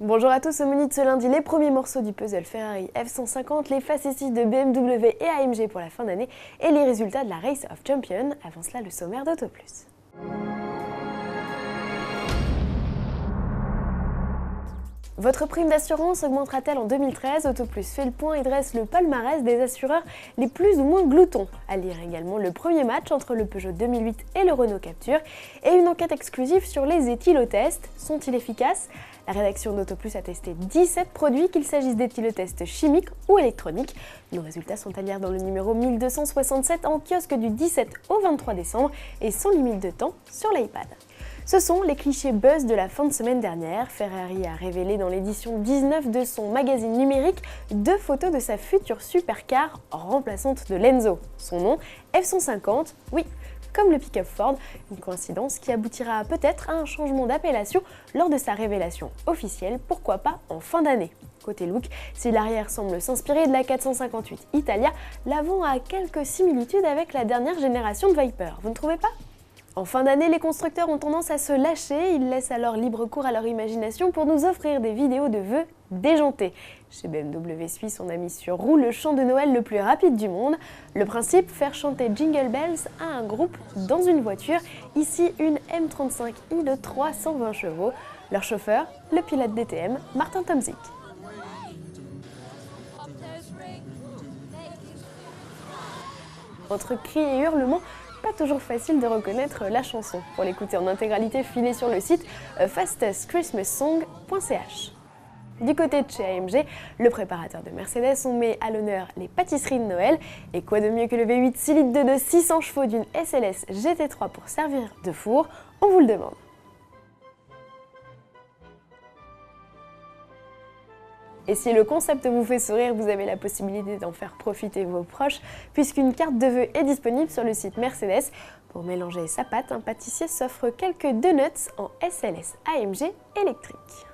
Bonjour à tous, au menu de ce lundi, les premiers morceaux du puzzle Ferrari F150, les facéties de BMW et AMG pour la fin d'année et les résultats de la Race of Champions. Avant cela, le sommaire d'Auto Plus. Votre prime d'assurance augmentera-t-elle en 2013 Auto Plus fait le point et dresse le palmarès des assureurs les plus ou moins gloutons. À lire également le premier match entre le Peugeot 2008 et le Renault Captur et une enquête exclusive sur les éthylotests. Sont-ils efficaces? La rédaction d'Auto Plus a testé 17 produits, qu'il s'agisse d'éthylotests chimiques ou électroniques. Nos résultats sont à lire dans le numéro 1267 en kiosque du 17 au 23 décembre et sans limite de temps sur l'iPad. Ce sont les clichés buzz de la fin de semaine dernière. Ferrari a révélé dans l'édition 19 de son magazine numérique 2 photos de sa future supercar remplaçante de l'Enzo. Son nom, F150, oui, comme le pick-up Ford, une coïncidence qui aboutira peut-être à un changement d'appellation lors de sa révélation officielle, pourquoi pas en fin d'année. Côté look, si l'arrière semble s'inspirer de la 458 Italia, l'avant a quelques similitudes avec la dernière génération de Viper, vous ne trouvez pas ? En fin d'année, les constructeurs ont tendance à se lâcher, ils laissent alors libre cours à leur imagination pour nous offrir des vidéos de vœux déjantés. Chez BMW Suisse, on a mis sur roue le chant de Noël le plus rapide du monde. Le principe, faire chanter Jingle Bells à un groupe dans une voiture, ici une M35i de 320 chevaux. Leur chauffeur, le pilote DTM, Martin Tomzik. Entre cris et hurlements, pas toujours facile de reconnaître la chanson. Pour l'écouter en intégralité, filez sur le site fastestchristmassong.ch. Du côté de chez AMG, le préparateur de Mercedes, on met à l'honneur les pâtisseries de Noël. Et quoi de mieux que le V8 6 litres de 600 chevaux d'une SLS GT3 pour servir de four? On vous le demande. Et si le concept vous fait sourire, vous avez la possibilité d'en faire profiter vos proches, puisqu'une carte de vœux est disponible sur le site Mercedes. Pour mélanger sa pâte, un pâtissier s'offre quelques donuts en SLS AMG électrique.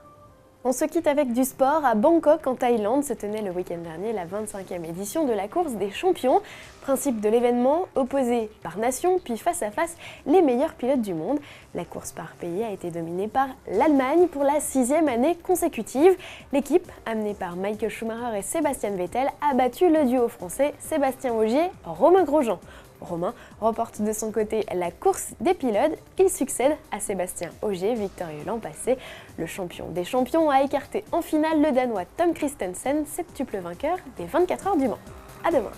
On se quitte avec du sport. À Bangkok, en Thaïlande, se tenait le week-end dernier la 25e édition de la course des champions. Principe de l'événement, opposé par nation, puis face à face les meilleurs pilotes du monde. La course par pays a été dominée par l'Allemagne pour la 6e année consécutive. L'équipe, amenée par Michael Schumacher et Sébastien Vettel, a battu le duo français Sébastien Ogier-Romain Grosjean. Romain remporte de son côté la course des pilotes. Il succède à Sébastien Ogier, victorieux l'an passé. Le champion des champions a écarté en finale le Danois Tom Kristensen, septuple vainqueur des 24 heures du Mans. À demain.